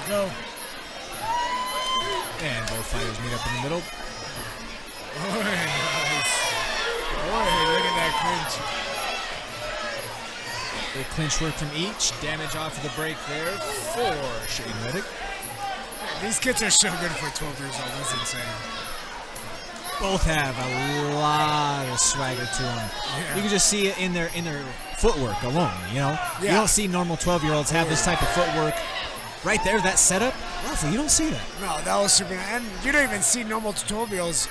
go. And both fighters meet up in the middle. Oh, nice. Oh, look at that clinch. The clinch work from each. Damage off of the break there for Shane Rettig. These kids are so good for 12 years old. That's insane. Both have a lot of swagger to them. Yeah. You can just see it in their footwork alone, you know? Yeah. You don't see normal 12-year-olds have this type of footwork. Right there, that setup, Rafa, you don't see that. No, that was super. And you don't even see normal 12-year-olds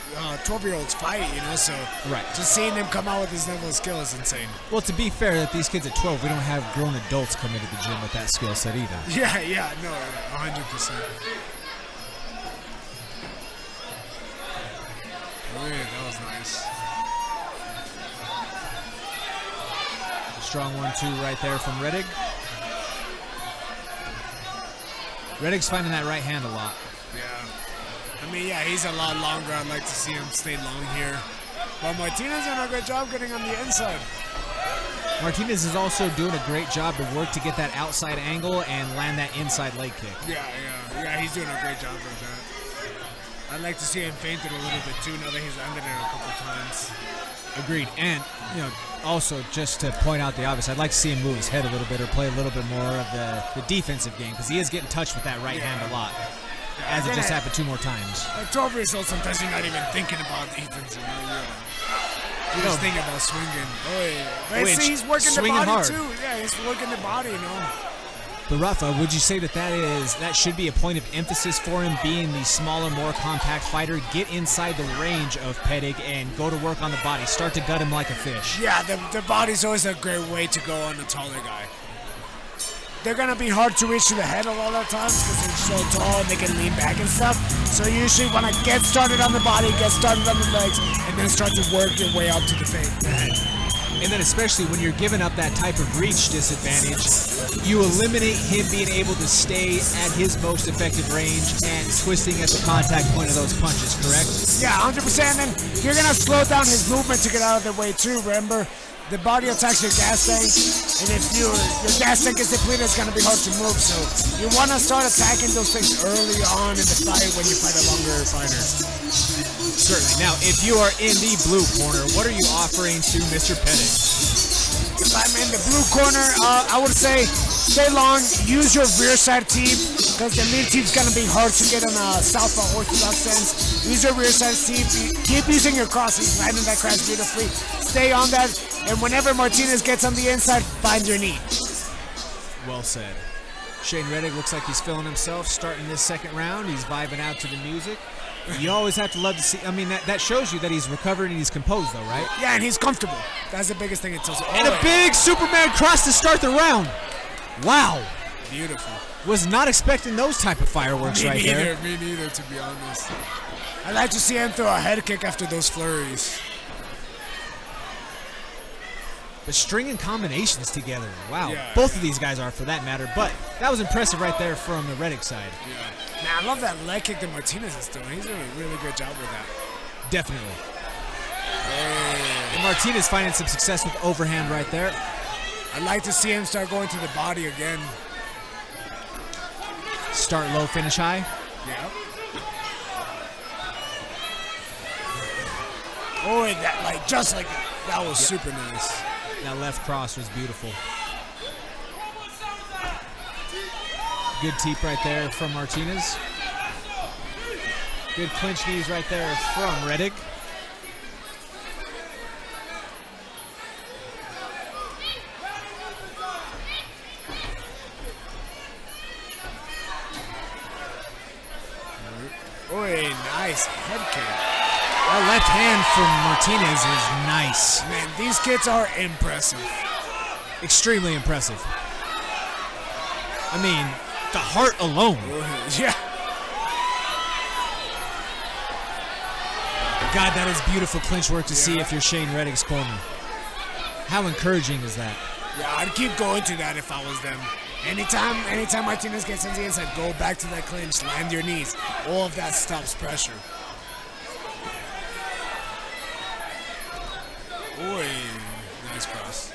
fight, you know? So right. Just seeing them come out with this level of skill is insane. Well, to be fair, that these kids at 12, we don't have grown adults come into the gym with that skill set either. Yeah, no, 100%. Oh, yeah, that was nice. Strong 1-2 right there from Rettig. Rettig's finding that right hand a lot. Yeah. I mean, yeah, he's a lot longer. I'd like to see him stay long here. But Martinez doing a good job getting on the inside. Martinez is also doing a great job to work to get that outside angle and land that inside leg kick. Yeah, he's doing a great job with that. I'd like to see him feint it a little bit too now that he's landed it a couple times. Agreed. And, you know, also just to point out the obvious, I'd like to see him move his head a little bit or play a little bit more of the defensive game because he is getting touched with that right hand a lot, as it just happened 2 more times. At 12 years old, sometimes you're not even thinking about defense. You just think about swinging. But see, he's working the body hard. too. Yeah, he's working the body, you know. But Rafa, would you say that should be a point of emphasis for him, being the smaller, more compact fighter? Get inside the range of Rettig and go to work on the body. Start to gut him like a fish. Yeah, the body's always a great way to go on the taller guy. They're going to be hard to reach to the head a lot of times because they're so tall and they can lean back and stuff. So you usually want to get started on the body, get started on the legs, and then start to work your way up to the head. And then especially when you're giving up that type of reach disadvantage, you eliminate him being able to stay at his most effective range and twisting at the contact point of those punches, correct? Yeah, 100%. And you're going to slow down his movement to get out of the way too, remember? The body attacks your gas tank, and if your gas tank is depleted, it's going to be hard to move. So you want to start attacking those things early on in the fight when you fight a longer fighter. Certainly. Now, if you are in the blue corner, what are you offering to Mr. Rettig? If I'm in the blue corner, I would say stay long, use your rear side teep, because the lead teep's going to be hard to get on a southpaw orthodox stance. Use your rear side teep, keep using your cross, he's landing that crash beautifully. Stay on that, and whenever Martinez gets on the inside, find your knee. Well said. Shane Rettig looks like he's feeling himself starting this second round. He's vibing out to the music. You always have to love to see. I mean, that shows you that he's recovered and he's composed, though, right? Yeah, and he's comfortable. That's the biggest thing it tells you. And a big Superman cross to start the round. Wow. Beautiful. Was not expecting those type of fireworks right there. Me neither, to be honest. I'd like to see him throw a head kick after those flurries. But stringing combinations together, wow. Yeah, Both of these guys are, for that matter. But that was impressive right there from the Rettig side. Yeah. Man, I love that leg kick that Martinez is doing. He's doing a really good job with that. Definitely. And Martinez finding some success with overhand right there. I'd like to see him start going to the body again. Start low, finish high. Yeah. Oh, and that, just like that. That was super nice. That left cross was beautiful. Good teep right there from Martinez. Good clinch knees right there from Rettig. Oy, nice head kick. That left hand from Martinez is nice. Man, these kids are impressive. Extremely impressive. I mean, the heart alone. Yeah. God, that is beautiful clinch work to see if you're Shane Rettig's corner. How encouraging is that? Yeah, I'd keep going to that if I was them. Anytime Martinez gets on the inside, go back to that clinch, land your knees. All of that stops pressure. Oy, nice cross.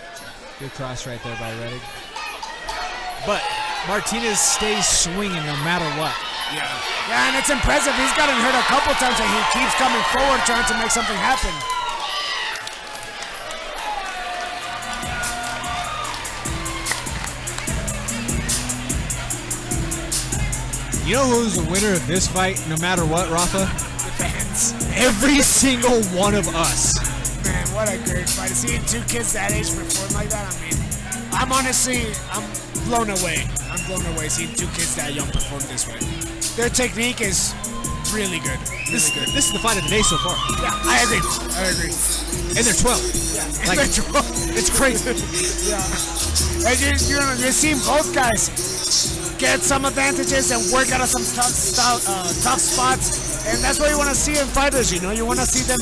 Good cross right there by Rettig. But Martinez stays swinging no matter what. Yeah, and it's impressive. He's gotten hurt a couple times, and he keeps coming forward trying to make something happen. You know who's the winner of this fight, no matter what, Rafa? The fans. Every single one of us. Man, what a great fight. Seeing two kids that age perform like that, I mean, I'm blown away. I'm blown away seeing two kids that young perform this way. Their technique is really good. This is the fight of the day so far. Yeah, I agree. And they're 12. Yeah, like, they're 12. It's crazy. Yeah. And you're seeing both guys get some advantages and work out of some tough spots. And that's what you want to see in fighters, you know? You want to see them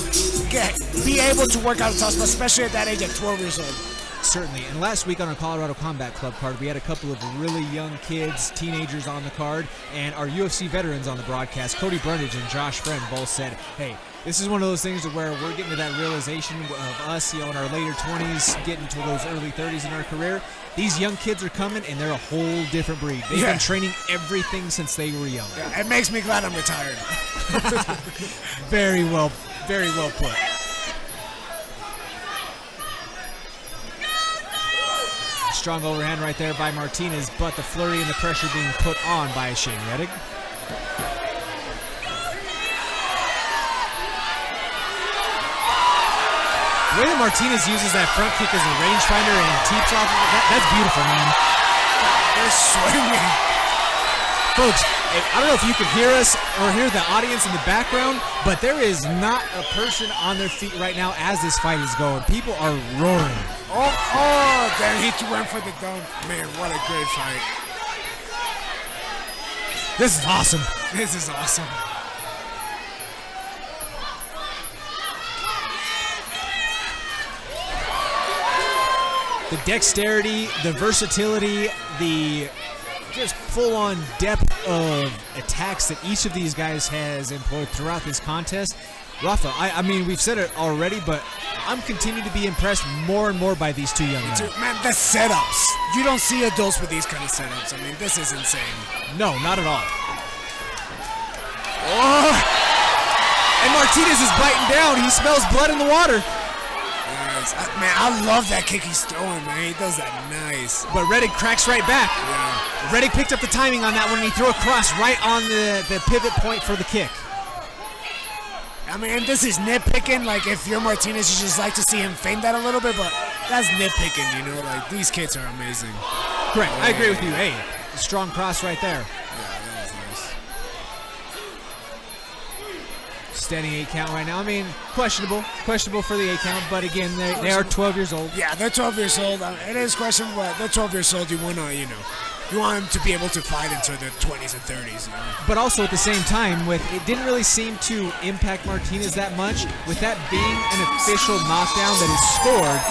be able to work out of tough spots, especially at that age at 12 years old. Certainly. And last week on our Colorado Combat Club card, we had a couple of really young kids, teenagers on the card, and our UFC veterans on the broadcast, Cody Brundage and Josh Friend, both said, hey, this is one of those things where we're getting to that realization of us, in our later 20s, getting to those early 30s in our career. These young kids are coming, and they're a whole different breed. They've been training everything since they were young. Yeah, it makes me glad I'm retired. Very well put. Strong overhand right there by Martinez, but the flurry and the pressure being put on by Shane Rettig. The way that Martinez uses that front kick as a rangefinder and teeps off of it, that's beautiful, man. They're swinging. Folks, I don't know if you can hear us or hear the audience in the background, but there is not a person on their feet right now as this fight is going. People are roaring. Oh, then he went for the dome. Man, what a great fight. This is awesome. This is awesome. The dexterity, the versatility, the just full-on depth of attacks that each of these guys has employed throughout this contest. Rafa, I mean, we've said it already, but I'm continuing to be impressed more and more by these two young men. Man, the setups. You don't see adults with these kind of setups. I mean, this is insane. No, not at all. Oh! And Martinez is biting down. He smells blood in the water. Yes. Man, I love that kick he's throwing, man. He does that nice. But Rettig cracks right back. Yeah. Rettig picked up the timing on that one, and he threw a cross right on the pivot point for the kick. I mean, this is nitpicking. Like, if you're Martinez, you just like to see him feint that a little bit, but that's nitpicking, you know? Like, these kids are amazing. Correct. I agree with you. Hey, strong cross right there. Yeah, that was nice. Standing 8 count right now. I mean, questionable for the 8 count, but again, they are 12 years old. Yeah, they're 12 years old. It is questionable, but they're 12 years old. You want to, you want them to be able to fight into their 20s and 30s, you know? But also at the same time, it didn't really seem to impact Martinez that much. With that being an official knockdown that is scored,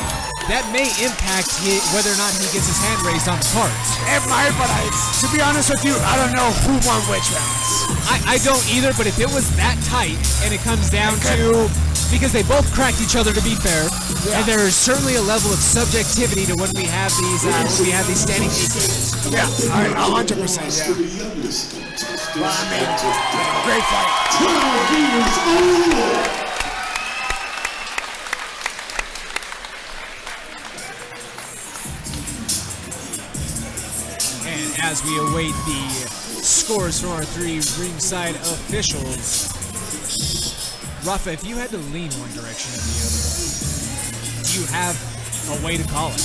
that may impact whether or not he gets his hand raised on the cards. It might, but to be honest with you, I don't know who won which rounds. I don't either, but if it was that tight and it comes down to, because they both cracked each other to be fair, and there is certainly a level of subjectivity to when we have these standing 8 games. Yeah, 100%, yeah. Well, I mean, great fight. And as we await the scores from our 3 ringside officials, Rafa, if you had to lean one direction or the other, do you have a way to call it?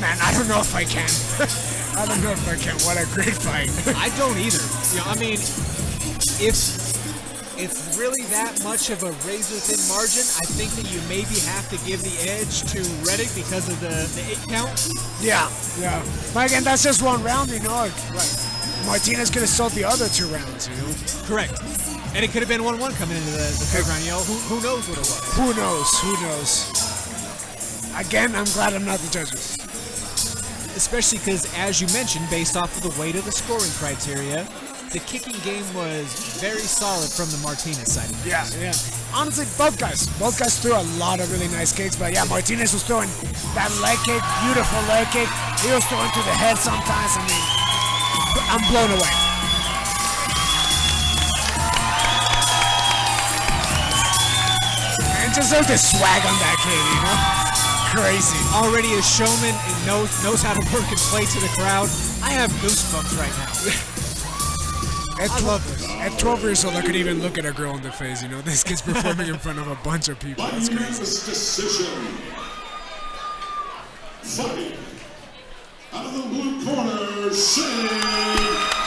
Man, I don't know if I can. I don't know if I can. What a great fight. I don't either. I mean, if it's really that much of a razor-thin margin, I think that you maybe have to give the edge to Rettig because of the 8 count. Yeah. But again, that's just one round, you know. Right. Martinez could have sold the other 2 rounds, you know. Correct. And it could have been 1-1 coming into the 3rd round, you know. Who knows what it was? Who knows? Again, I'm glad I'm not the judges. Especially because, as you mentioned, based off of the weight of the scoring criteria, the kicking game was very solid from the Martinez side. Yeah. Honestly, both guys threw a lot of really nice kicks, but yeah, Martinez was throwing that leg kick, beautiful leg kick. He was throwing to the head sometimes. I mean, I'm blown away. And just look at the swag on that kid, you know? Crazy. Already a showman and knows how to work and play to the crowd. I have goosebumps right now. I love this. At 12 years old, I could even look at a girl in the face, you know? This kid's performing in front of a bunch of people. That's crazy. Decision. Fighting out of the blue corner, Xxiv.